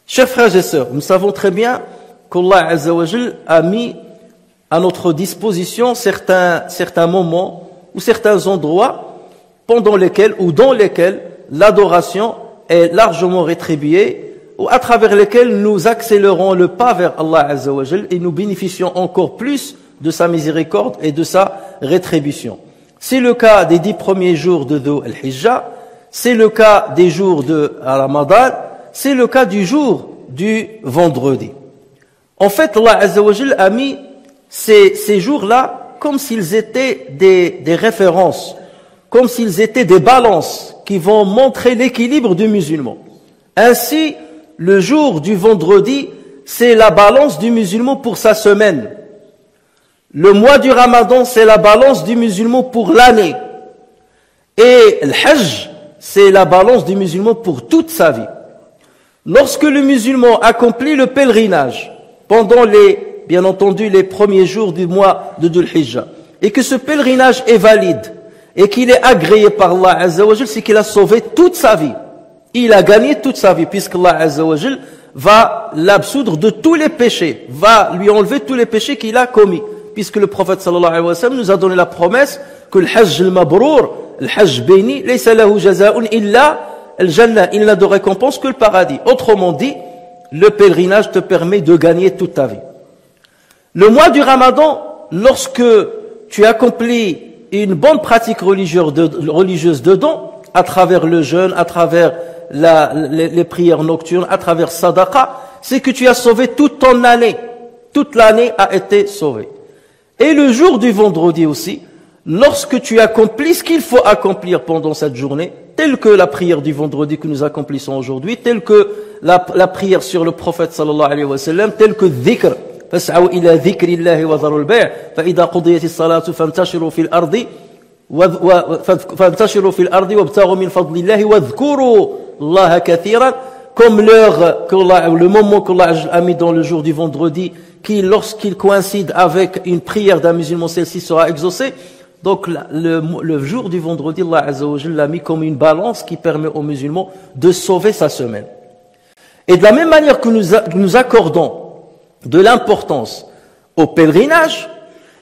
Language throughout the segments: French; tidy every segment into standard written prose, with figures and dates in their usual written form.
Chers frères et sœurs, nous savons très bien qu'Allah Azza wa Jal a mis à notre disposition certains moments ou certains endroits pendant lesquels ou dans lesquels l'adoration est largement rétribuée ou à travers lesquels nous accélérons le pas vers Allah Azza wa Jal et nous bénéficions encore plus de sa miséricorde et de sa rétribution. C'est le cas des 10 premiers jours de Dhul al-Hijjah, c'est le cas des jours de Ramadan, c'est le cas du jour du vendredi. En fait, Allah Azza wa Jal a mis ces jours-là comme s'ils étaient des références, comme s'ils étaient des balances qui vont montrer l'équilibre du musulman. Ainsi, le jour du vendredi, c'est la balance du musulman pour sa semaine. Le mois du Ramadan, c'est la balance du musulman pour l'année. Et le Hajj, c'est la balance du musulman pour toute sa vie. Lorsque le musulman accomplit le pèlerinage pendant bien entendu, les premiers jours du mois de Dhul Hijjah, et que ce pèlerinage est valide, et qu'il est agréé par Allah Azza wa Jal, c'est qu'il a sauvé toute sa vie. Il a gagné toute sa vie, puisqu'Allah Azza wa Jal va l'absoudre de tous les péchés, va lui enlever tous les péchés qu'il a commis. Puisque le prophète sallallahu alayhi wa sallam nous a donné la promesse que le Hajj al-Mabrour, le Hajj béni, laysa lahu jaza'un illa al-Jannah, il n'a de récompense que le paradis. Autrement dit, le pèlerinage te permet de gagner toute ta vie. Le mois du Ramadan, lorsque tu accomplis une bonne pratique religieuse dedans, à travers le jeûne, à travers les prières nocturnes, à travers sadaqa, c'est que tu as sauvé toute ton année. Toute l'année a été sauvée. Et le jour du vendredi aussi, lorsque tu accomplis ce qu'il faut accomplir pendant cette journée, tel que la prière du vendredi que nous accomplissons aujourd'hui, tel que la prière sur le prophète sallallahu alayhi wa sallam, tel que dhikr, فاسعوا إلى ذكر الله وذروا البيع فإذا قضيت الصلاة فانتشروا في الأرض وابتغوا من فضل الله واذكروا الله كثيرا, comme le moment qu'Allah a mis dans le jour du vendredi, qui lorsqu'il coïncide avec une prière d'un musulman, celle-ci sera exaucée. Donc le jour du vendredi, Allah Azza wa Jalla l'a mis comme une balance qui permet aux musulmans de sauver sa semaine. Et de la même manière que nous accordons de l'importance au pèlerinage,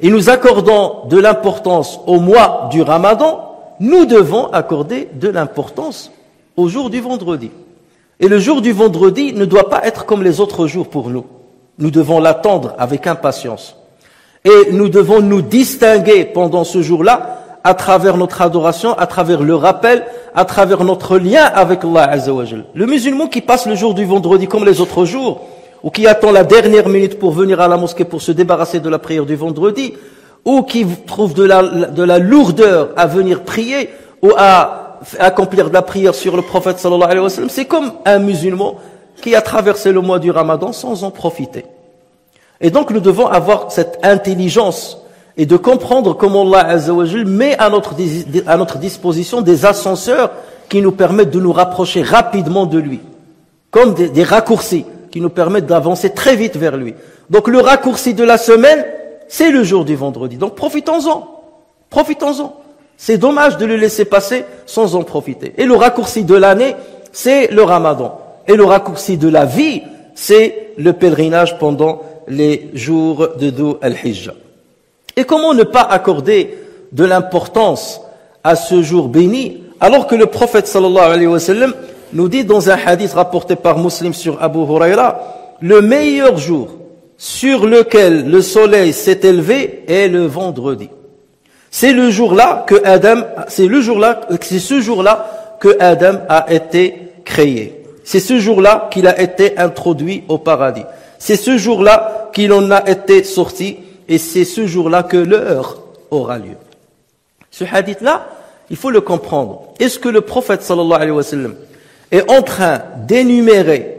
et nous accordons de l'importance au mois du Ramadan, nous devons accorder de l'importance au jour du vendredi. Et le jour du vendredi ne doit pas être comme les autres jours pour nous. Nous devons l'attendre avec impatience. Et nous devons nous distinguer pendant ce jour-là à travers notre adoration, à travers le rappel, à travers notre lien avec Allah Azza wa Jal. Le musulman qui passe le jour du vendredi comme les autres jours, ou qui attend la dernière minute pour venir à la mosquée pour se débarrasser de la prière du vendredi, ou qui trouve de la lourdeur à venir prier, ou à accomplir de la prière sur le prophète sallallahu alayhi wa sallam, c'est comme un musulman qui a traversé le mois du Ramadan sans en profiter. Et donc nous devons avoir cette intelligence et de comprendre comment Allah Azza wa Jal met à notre disposition des ascenseurs qui nous permettent de nous rapprocher rapidement de lui, comme des raccourcis qui nous permettent d'avancer très vite vers lui. Donc le raccourci de la semaine, c'est le jour du vendredi. Donc profitons-en. Profitons-en. C'est dommage de le laisser passer sans en profiter. Et le raccourci de l'année, c'est le Ramadan. Et le raccourci de la vie, c'est le pèlerinage pendant les jours de Dhul al-Hijjah. Et comment ne pas accorder de l'importance à ce jour béni, alors que le prophète sallallahu alayhi wa sallam nous dit dans un hadith rapporté par Muslim sur Abu Huraira, le meilleur jour sur lequel le soleil s'est élevé est le vendredi. C'est ce jour-là que Adam a été créé. C'est ce jour-là qu'il a été introduit au paradis. C'est ce jour-là qu'il en a été sorti et c'est ce jour-là que l'heure aura lieu. Ce hadith-là, il faut le comprendre. Est-ce que le prophète sallallahu alayhi wa sallam est en train d'énumérer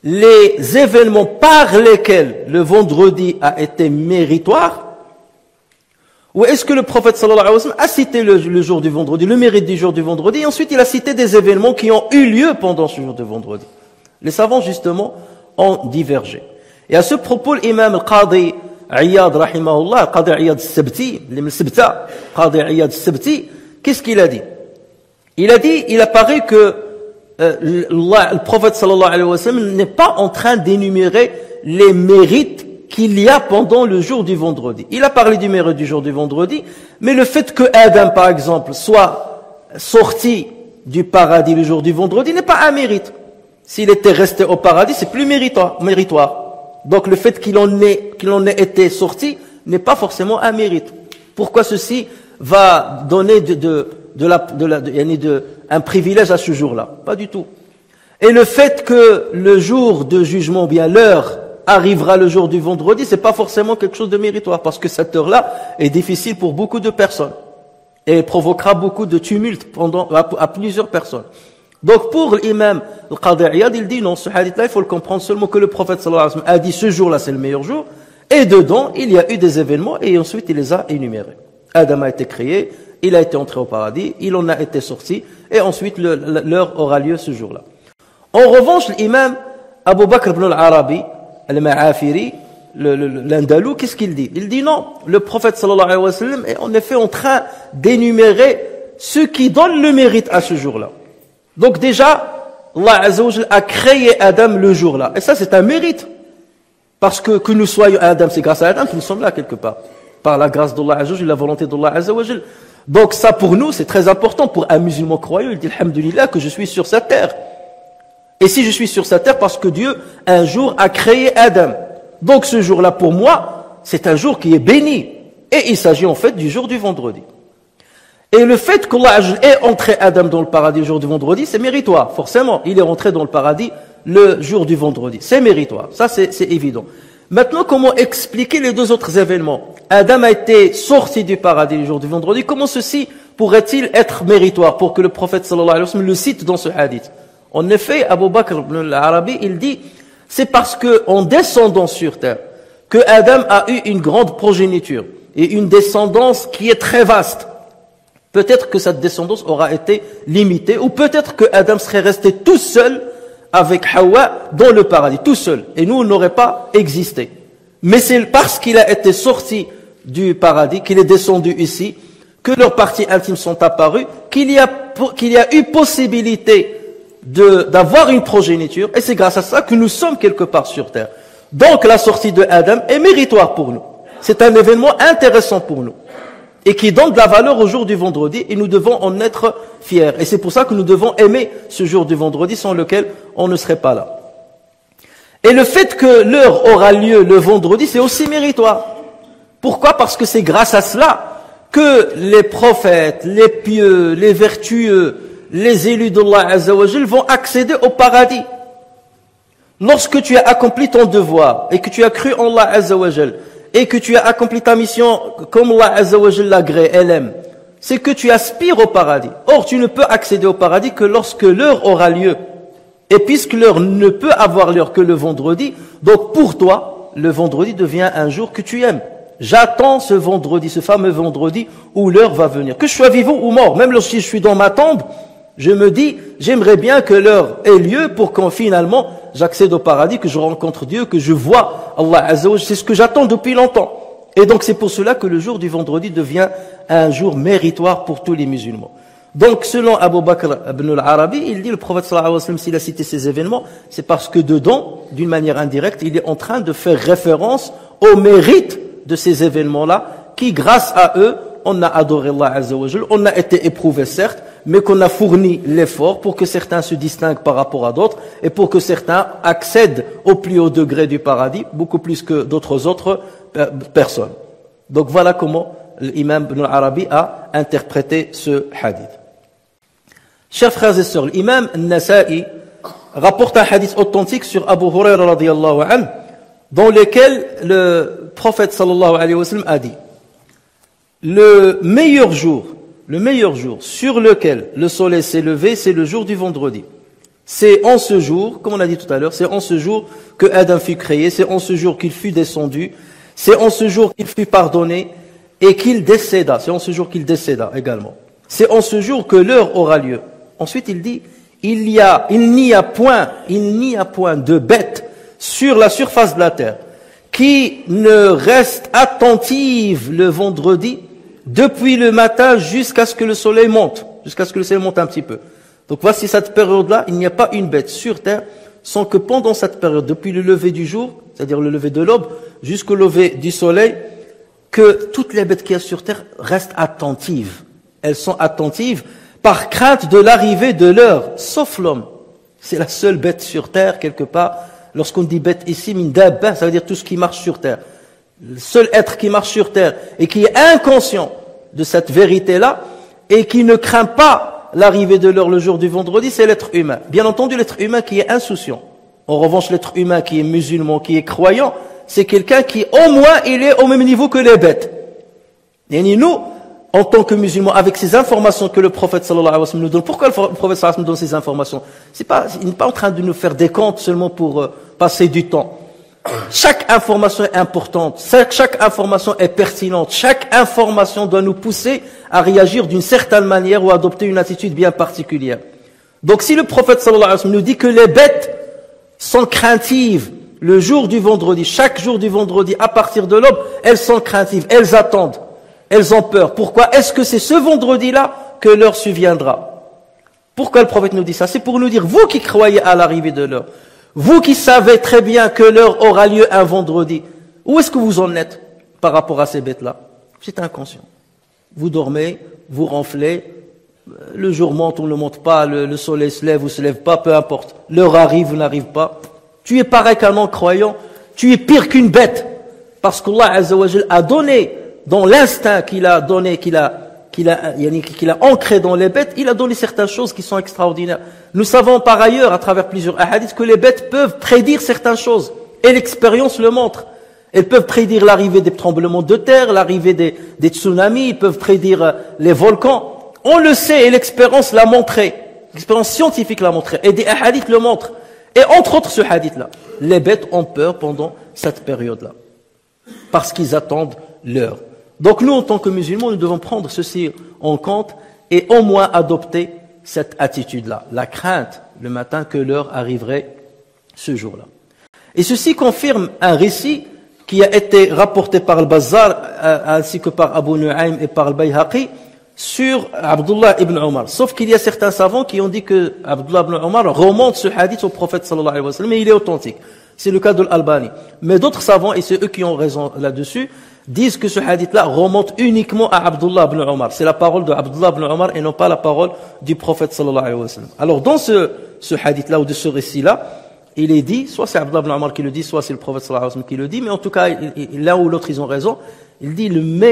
les événements par lesquels le vendredi a été méritoire, ou est-ce que le prophète sallallahu alayhi wa sallam a cité le jour du vendredi, le mérite du jour du vendredi, et ensuite il a cité des événements qui ont eu lieu pendant ce jour de vendredi. Les savants justement ont divergé. Et à ce propos, l'imam al-Qadi Iyad, rahimahullah, al-Qadi Iyad al-Sabti, Qadi Iyad al-Sabti, qu'est-ce qu'il a dit? Il a dit, il apparaît que le prophète sallallahu alayhi wa sallam n'est pas en train d'énumérer les mérites qu'il y a pendant le jour du vendredi. Il a parlé du mérite du jour du vendredi, mais le fait que Adam, par exemple, soit sorti du paradis le jour du vendredi n'est pas un mérite. S'il était resté au paradis, c'est plus méritoire. Donc le fait qu'il en ait été sorti n'est pas forcément un mérite. Pourquoi ceci va donner un privilège à ce jour-là? Pas du tout. Et le fait que le jour de jugement, bien l'heure, arrivera le jour du vendredi, c'est pas forcément quelque chose de méritoire, parce que cette heure-là est difficile pour beaucoup de personnes et provoquera beaucoup de tumulte à plusieurs personnes. Donc pour l'imam al-Qadi Iyad, il dit non, ce hadith-là, il faut le comprendre seulement que le prophète sallallahu alayhi wa sallam a dit ce jour-là c'est le meilleur jour, et dedans il y a eu des événements et ensuite il les a énumérés. Adam a été créé, il a été entré au paradis, il en a été sorti, et ensuite l'heure aura lieu ce jour-là. En revanche, l'imam Abu Bakr ibn al-Arabi, al-Ma'afiri, l'Andalou, qu'est-ce qu'il dit? Il dit non, le prophète sallallahu alayhi wa sallam est en effet en train d'énumérer ce qui donne le mérite à ce jour-là. Donc déjà, Allah Azza wa Jalla a créé Adam le jour-là. Et ça, c'est un mérite. Parce que nous soyons Adam, c'est grâce à Adam que nous sommes là quelque part. Par la grâce d'Allah Azza wa Jalla, la volonté d'Allah Azza wa Jalla. Donc ça, pour nous, c'est très important. Pour un musulman croyant, il dit, alhamdulillah, que je suis sur sa terre. Et si je suis sur sa terre, parce que Dieu, un jour, a créé Adam. Donc ce jour-là, pour moi, c'est un jour qui est béni. Et il s'agit en fait du jour du vendredi. Et le fait qu'Allah ait entré Adam dans le paradis le jour du vendredi, c'est méritoire, forcément. Il est rentré dans le paradis le jour du vendredi. C'est méritoire, ça c'est évident. Maintenant, comment expliquer les deux autres événements? Adam a été sorti du paradis le jour du vendredi. Comment ceci pourrait-il être méritoire pour que le prophète sallallahu alayhi wa sallam le cite dans ce hadith? En effet, Abu Bakr ibn al-Arabi, il dit, c'est parce que en descendant sur terre, que Adam a eu une grande progéniture et une descendance qui est très vaste. Peut-être que cette descendance aura été limitée, ou peut-être que Adam serait resté tout seul avec Hawa dans le paradis, tout seul, et nous, on n'aurait pas existé. Mais c'est parce qu'il a été sorti du paradis, qu'il est descendu ici, que leurs parties intimes sont apparues, qu'il y a eu possibilité d'avoir une progéniture, et c'est grâce à ça que nous sommes quelque part sur terre. Donc la sortie de Adam est méritoire pour nous. C'est un événement intéressant pour nous. Et qui donne de la valeur au jour du vendredi, et nous devons en être fiers. Et c'est pour ça que nous devons aimer ce jour du vendredi, sans lequel on ne serait pas là. Et le fait que l'heure aura lieu le vendredi, c'est aussi méritoire. Pourquoi? Parce que c'est grâce à cela que les prophètes, les pieux, les vertueux, les élus d'Allah Azza wa Jal vont accéder au paradis. Lorsque tu as accompli ton devoir, et que tu as cru en Allah Azza wa Jal, et que tu as accompli ta mission comme Allah Azza wa Jalla l'agrée, elle aime, c'est que tu aspires au paradis. Or, tu ne peux accéder au paradis que lorsque l'heure aura lieu. Et puisque l'heure ne peut avoir lieu que le vendredi, donc pour toi, le vendredi devient un jour que tu aimes. J'attends ce vendredi, ce fameux vendredi où l'heure va venir. Que je sois vivant ou mort, même lorsque je suis dans ma tombe, je me dis, j'aimerais bien que l'heure ait lieu pour qu'en finalement, j'accède au paradis, que je rencontre Dieu, que je vois Allah Azza wa Jalla. C'est ce que j'attends depuis longtemps. Et donc c'est pour cela que le jour du vendredi devient un jour méritoire pour tous les musulmans. Donc selon Abu Bakr ibn al-Arabi, il dit, le prophète sallallahu alayhi wa sallam, s'il a cité ces événements, c'est parce que dedans, d'une manière indirecte, il est en train de faire référence au mérite de ces événements-là, qui grâce à eux, on a adoré Allah Azza wa Jalla, on a été éprouvé certes, mais qu'on a fourni l'effort pour que certains se distinguent par rapport à d'autres et pour que certains accèdent au plus haut degré du paradis, beaucoup plus que d'autres autres personnes. Donc voilà comment l'imam Ibn al-Arabi a interprété ce hadith. Chers frères et sœurs, l'imam Nasa'i rapporte un hadith authentique sur Abu Huraira radiyallahu anhu, dans lequel le prophète sallallahu alayhi wa sallam a dit: le meilleur jour sur lequel le soleil s'est levé, c'est le jour du vendredi. C'est en ce jour, comme on a dit tout à l'heure, c'est en ce jour que Adam fut créé, c'est en ce jour qu'il fut descendu, c'est en ce jour qu'il fut pardonné et qu'il décéda. C'est en ce jour qu'il décéda également. C'est en ce jour que l'heure aura lieu. Ensuite, il dit, il n'y a point de bête sur la surface de la terre qui ne reste attentive le vendredi depuis le matin jusqu'à ce que le soleil monte, un petit peu. Donc voici cette période-là, il n'y a pas une bête sur terre sans que pendant cette période, depuis le lever du jour, c'est-à-dire le lever de l'aube, jusqu'au lever du soleil, que toutes les bêtes qu'il y a sur terre restent attentives. Elles sont attentives par crainte de l'arrivée de l'heure, sauf l'homme. C'est la seule bête sur terre, quelque part. Lorsqu'on dit bête ici, min dabba, ça veut dire tout ce qui marche sur terre. Le seul être qui marche sur terre et qui est inconscient de cette vérité-là et qui ne craint pas l'arrivée de l'heure le jour du vendredi, c'est l'être humain. Bien entendu, l'être humain qui est insouciant. En revanche, l'être humain qui est musulman, qui est croyant, c'est quelqu'un qui, au moins, il est au même niveau que les bêtes. Et nous, en tant que musulmans, avec ces informations que le prophète sallallahu alayhi wa sallam nous donne, pourquoi le prophète sallallahu alayhi wa sallam nous donne ces informations? Il n'est pas en train de nous faire des comptes seulement pour passer du temps. Chaque information est importante, chaque information est pertinente, chaque information doit nous pousser à réagir d'une certaine manière ou à adopter une attitude bien particulière. Donc si le prophète sallallahu alayhi wa sallam nous dit que les bêtes sont craintives le jour du vendredi, chaque jour du vendredi, à partir de l'aube, elles sont craintives, elles attendent, elles ont peur. Pourquoi? Est-ce que c'est ce vendredi-là que l'heure surviendra? Pourquoi le prophète nous dit ça? C'est pour nous dire, vous qui croyez à l'arrivée de l'heure, vous qui savez très bien que l'heure aura lieu un vendredi, où est-ce que vous en êtes par rapport à ces bêtes-là? Vous êtes inconscient. Vous dormez, vous ronflez, le jour monte ou ne monte pas, le soleil se lève ou se lève pas, peu importe. L'heure arrive ou n'arrive pas. Tu es pareil qu'un non-croyant, tu es pire qu'une bête. Parce qu'Allah Azza wa Jal a donné, dans l'instinct qu'il a donné, qu'il a ancré dans les bêtes, il a donné certaines choses qui sont extraordinaires. Nous savons par ailleurs, à travers plusieurs hadiths, que les bêtes peuvent prédire certaines choses. Et l'expérience le montre. Elles peuvent prédire l'arrivée des tremblements de terre, l'arrivée des tsunamis, ils peuvent prédire les volcans. On le sait et l'expérience l'a montré. L'expérience scientifique l'a montré. Et des hadiths le montrent. Et entre autres ce hadith-là, les bêtes ont peur pendant cette période-là, parce qu'ils attendent l'heure. Donc nous, en tant que musulmans, nous devons prendre ceci en compte et au moins adopter cette attitude-là, la crainte le matin que l'heure arriverait ce jour-là. Et ceci confirme un récit qui a été rapporté par le Bazzar, ainsi que par Abu Nu'aym et par le Bayhaqi, sur Abdullah ibn Omar. Sauf qu'il y a certains savants qui ont dit que Abdullah ibn Omar remonte ce hadith au prophète sallallahu alayhi wa sallam, et il est authentique. C'est le cas de l'Albani. Mais d'autres savants, et c'est eux qui ont raison là-dessus, disent que ce hadith-là remonte uniquement à Abdullah ibn Omar. C'est la parole de Abdullah ibn Omar et non pas la parole du prophète sallallahu alayhi wa sallam. Alors dans ce hadith-là ou de ce récit-là, il est dit, soit c'est Abdullah ibn Omar qui le dit, soit c'est le prophète sallallahu alayhi wa sallam qui le dit, mais en tout cas, l'un ou l'autre ils ont raison. Il dit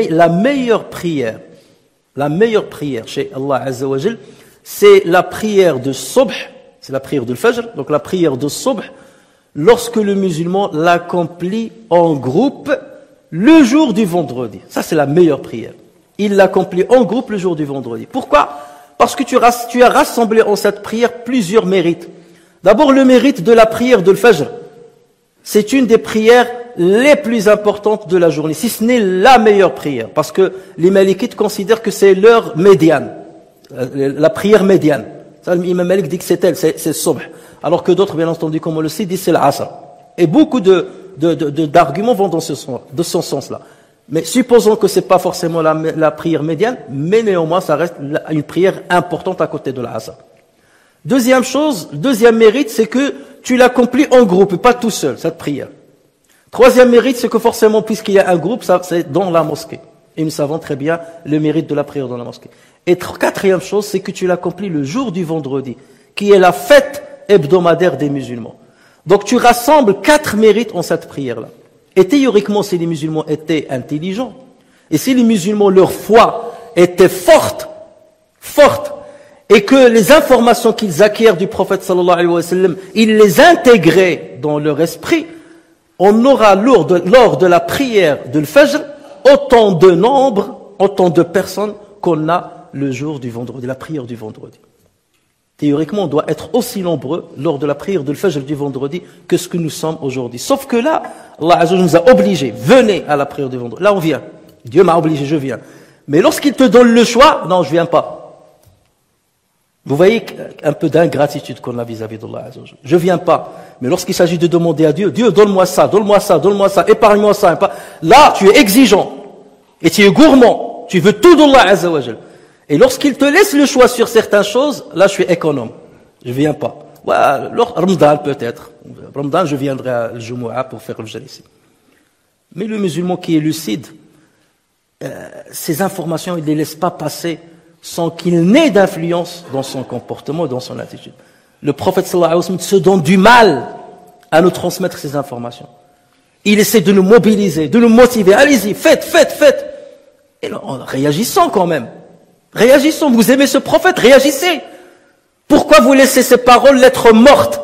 la meilleure prière chez Allah Azza wa Jal, c'est la prière de Subh, c'est la prière de Fajr, donc la prière de Subh, lorsque le musulman l'accomplit en groupe le jour du vendredi. Ça, c'est la meilleure prière. Il l'accomplit en groupe le jour du vendredi. Pourquoi? Parce que tu as rassemblé en cette prière plusieurs mérites. D'abord, le mérite de la prière de Fajr. C'est une des prières les plus importantes de la journée, si ce n'est la meilleure prière, parce que les Malikites considèrent que c'est l'heure médiane, la prière médiane. Ça, l'imam Malik dit que c'est elle, c'est Subh, alors que d'autres, bien entendu, comme on le sait, disent c'est l'Asr. Et beaucoup d'arguments vont dans ce sens-là. Mais supposons que c'est pas forcément la prière médiane, mais néanmoins, ça reste une prière importante à côté de l'Asr. Deuxième chose, deuxième mérite, c'est que tu l'accomplis en groupe, pas tout seul, cette prière. Troisième mérite, c'est que forcément, puisqu'il y a un groupe, ça, c'est dans la mosquée. Et nous savons très bien le mérite de la prière dans la mosquée. Et quatrième chose, c'est que tu l'accomplis le jour du vendredi, qui est la fête hebdomadaire des musulmans. Donc tu rassembles 4 mérites en cette prière-là. Et théoriquement, si les musulmans étaient intelligents, et si les musulmans, leur foi était forte, et que les informations qu'ils acquièrent du prophète sallallahu alayhi wa sallam, ils les intégraient dans leur esprit, on aura lors de la prière de l'Fajr autant de nombre, autant de personnes qu'on a le jour du vendredi, la prière du vendredi. Théoriquement, on doit être aussi nombreux lors de la prière de l'Fajr du vendredi que ce que nous sommes aujourd'hui. Sauf que là, Allah Azza wa Jalla nous a obligés. Venez à la prière du vendredi. Là, on vient. Dieu m'a obligé, je viens. Mais lorsqu'il te donne le choix, non, je viens pas. Vous voyez un peu d'ingratitude qu'on a vis-à-vis d'Allah Azza wa Jalla. Je viens pas. Mais lorsqu'il s'agit de demander à Dieu, Dieu, donne-moi ça, donne-moi ça, donne-moi ça, épargne-moi ça. Là, tu es exigeant. Et tu es gourmand. Tu veux tout d'Allah Azza wa Jalla. Et lorsqu'il te laisse le choix sur certaines choses, là je suis économe. Je viens pas. Ouais, Ramadan peut-être. Ramadan, je viendrai à Jumu'ah pour faire le jalisi. Mais le musulman qui est lucide, ces informations, il ne les laisse pas passer sans qu'il n'ait d'influence dans son comportement et dans son attitude. Le prophète sallallahu alayhi wa sallam se donne du mal à nous transmettre ces informations. Il essaie de nous mobiliser, de nous motiver. Allez-y, faites. Et là, réagissons quand même. Réagissons, vous aimez ce prophète, réagissez. Pourquoi vous laissez ces paroles lettres mortes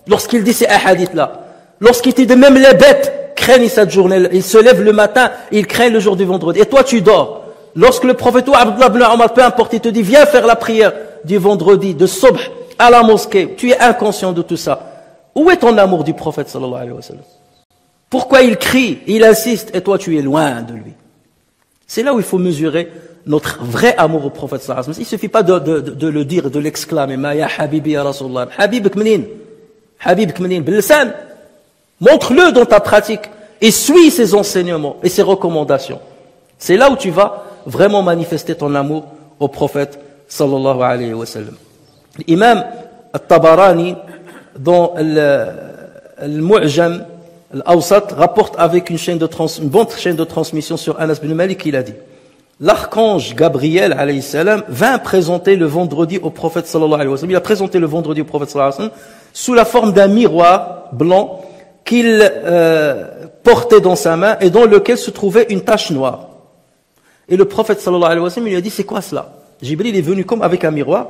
lorsqu'il dit ces hadiths-là? Lorsqu'il dit de même les bêtes craignent cette journée, ils se lèvent le matin, ils craignent le jour du vendredi. Et toi tu dors. Lorsque le prophète ou Abdullah ibn Omar, peu importe, il te dit viens faire la prière du vendredi, de Subh à la mosquée, tu es inconscient de tout ça. Où est ton amour du prophète sallallahu alayhi wa sallam? Pourquoi il crie, il insiste et toi tu es loin de lui? C'est là où il faut mesurer notre vrai amour au prophète sallallahu alayhi wa sallam. Il ne suffit pas de le dire, de l'exclamer. Ma ya habibi ya Rasulullah. Habibk menin. Habibk menin. Bilsan. Montre-le dans ta pratique. Et suis ses enseignements et ses recommandations. C'est là où tu vas vraiment manifester ton amour au prophète sallallahu alayhi wa sallam. L'imam al-Tabarani, dans le Mu'jam al-Awsat, rapporte avec une bonne chaîne de transmission sur Anas bin Malik, il a dit: l'archange Gabriel alayhi salam vint présenter le vendredi au prophète sallallahu alayhi wa sallam. Il a présenté le vendredi au prophète sallallahu alayhi wa sallam sous la forme d'un miroir blanc qu'il portait dans sa main et dans lequel se trouvait une tache noire. Et le prophète sallallahu alayhi wa sallam lui a dit: c'est quoi cela? Jibril est venu comme avec un miroir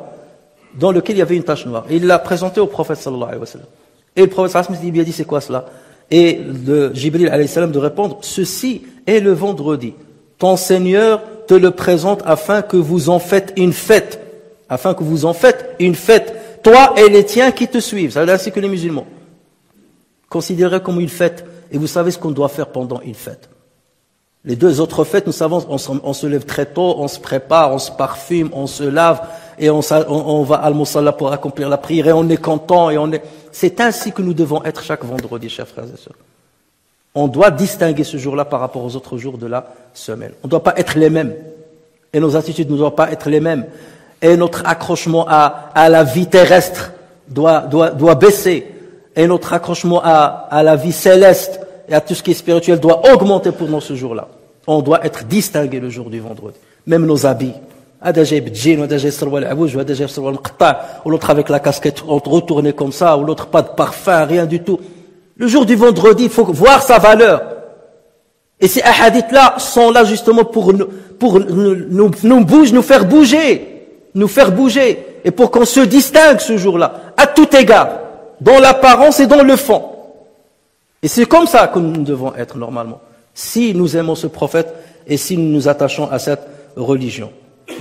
dans lequel il y avait une tache noire. Et il l'a présenté au prophète sallallahu alayhi wa sallam. Et le prophète sallallahu alayhi wa sallam lui a dit: c'est quoi cela? Et de Jibril alayhi salam de répondre: ceci est le vendredi. Ton Seigneur te le présente afin que vous en faites une fête. Afin que vous en faites une fête. Toi et les tiens qui te suivent. Ça veut dire ainsi que les musulmans. Considérez comme une fête. Et vous savez ce qu'on doit faire pendant une fête. Les deux autres fêtes, nous savons, on se lève très tôt, on se prépare, on se parfume, on se lave, et on va à al-Musalla pour accomplir la prière, et on est content, c'est ainsi que nous devons être chaque vendredi, chers frères et sœurs. On doit distinguer ce jour-là par rapport aux autres jours de la semaine. On ne doit pas être les mêmes. Et nos attitudes ne doivent pas être les mêmes. Et notre accrochement à la vie terrestre doit baisser. Et notre accrochement à la vie céleste et à tout ce qui est spirituel doit augmenter pour nous ce jour-là. On doit être distingué le jour du vendredi. Même nos habits. Ou l'autre avec la casquette retournée comme ça, ou l'autre pas de parfum, rien du tout. Le jour du vendredi, il faut voir sa valeur. Et ces hadiths-là sont là justement pour nous faire bouger. Et pour qu'on se distingue ce jour-là, à tout égard, dans l'apparence et dans le fond. Et c'est comme ça que nous devons être normalement, si nous aimons ce prophète et si nous nous attachons à cette religion.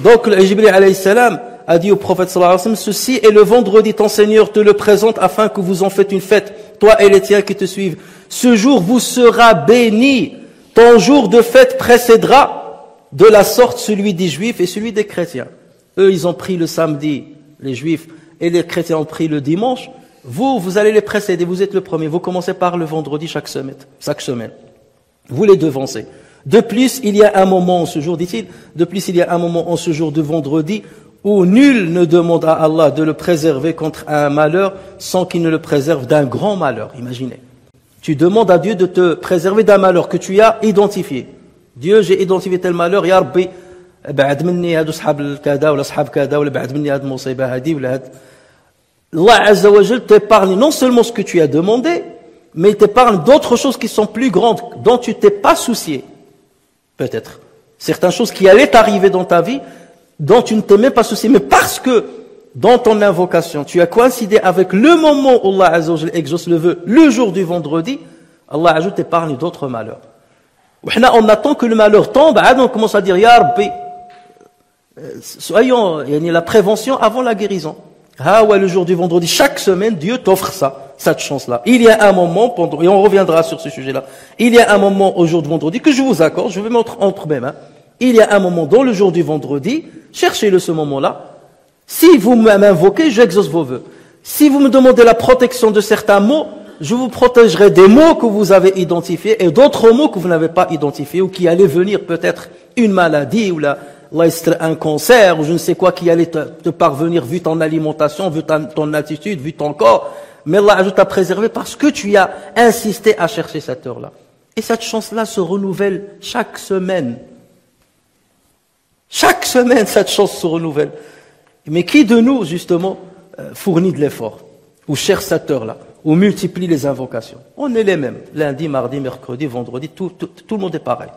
Donc, le Jibril alayhi salam a dit au prophète sallallahu alayhi wa sallam: ceci est le vendredi, ton Seigneur te le présente afin que vous en faites une fête, toi et les tiens qui te suivent. Ce jour vous sera béni, ton jour de fête précédera de la sorte celui des Juifs et celui des chrétiens. Eux, ils ont pris le samedi, les Juifs, et les chrétiens ont pris le dimanche. Vous allez les précéder, vous êtes le premier. Vous commencez par le vendredi chaque semaine. Vous les devancez. De plus, il y a un moment en ce jour, dit-il, de plus, il y a un moment en ce jour de vendredi où nul ne demande à Allah de le préserver contre un malheur sans qu'il ne le préserve d'un grand malheur. Imaginez. Tu demandes à Dieu de te préserver d'un malheur que tu as identifié. Dieu, j'ai identifié tel malheur, Ya Rabbi, بعد مني هادو صحاب كذا ولا صحاب كذا ولا بعد مني هاد المصيبة هادي ولا هاد. Allah Azza wa Jal t'épargne non seulement ce que tu as demandé, mais il t'épargne d'autres choses qui sont plus grandes, dont tu t'es pas soucié. Peut-être. Certaines choses qui allaient t'arriver dans ta vie, dont tu ne t'es même pas soucié, mais parce que dans ton invocation, tu as coïncidé avec le moment où Allah Azza wa Jal exauce le vœu, le jour du vendredi, Allah Azza wa Jal t'épargne d'autres malheurs. On attend que le malheur tombe, on commence à dire Ya Rabbi. Soyons, il y a la prévention avant la guérison. Ah ouais, le jour du vendredi, chaque semaine, Dieu t'offre ça, cette chance-là. Il y a un moment, et on reviendra sur ce sujet-là, il y a un moment au jour du vendredi que je vous accorde, je vais mettre entre mes mains. Il y a un moment dans le jour du vendredi, cherchez-le ce moment-là. Si vous m'invoquez, j'exauce vos vœux. Si vous me demandez la protection de certains mots, je vous protégerai des mots que vous avez identifiés et d'autres mots que vous n'avez pas identifiés ou qui allaient venir peut-être une maladie ou un cancer ou je ne sais quoi qui allait te parvenir vu ton alimentation, vu ton attitude, vu ton corps. Mais Allah ajoute à préserver parce que tu as insisté à chercher cette heure-là. Et cette chance-là se renouvelle chaque semaine. Chaque semaine, cette chance se renouvelle. Mais qui de nous, justement, fournit de l'effort ou cherche cette heure-là ou multiplie les invocations? On est les mêmes. Lundi, mardi, mercredi, vendredi, tout le monde est pareil.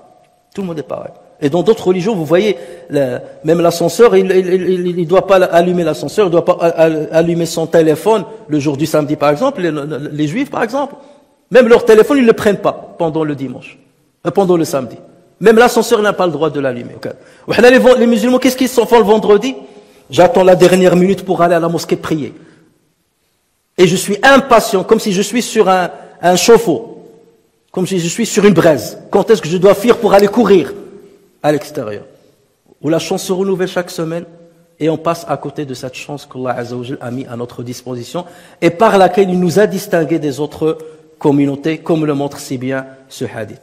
Tout le monde est pareil. Et dans d'autres religions, vous voyez, même l'ascenseur, il doit pas allumer l'ascenseur, il doit pas allumer son téléphone le jour du samedi, par exemple. Les juifs, par exemple, même leur téléphone, ils ne le prennent pas pendant le dimanche, pendant le samedi. Même l'ascenseur n'a pas le droit de l'allumer. Okay. Les musulmans, qu'est-ce qu'ils font le vendredi? J'attends la dernière minute pour aller à la mosquée prier. Et je suis impatient, comme si je suis sur un chauffe-eau, comme si je suis sur une braise. Quand est-ce que je dois fuir pour aller courir à l'extérieur? Où la chance se renouvelle chaque semaine et on passe à côté de cette chance qu'Allah Azza wa Jal a mis à notre disposition et par laquelle il nous a distingués des autres communautés, comme le montre si bien ce hadith.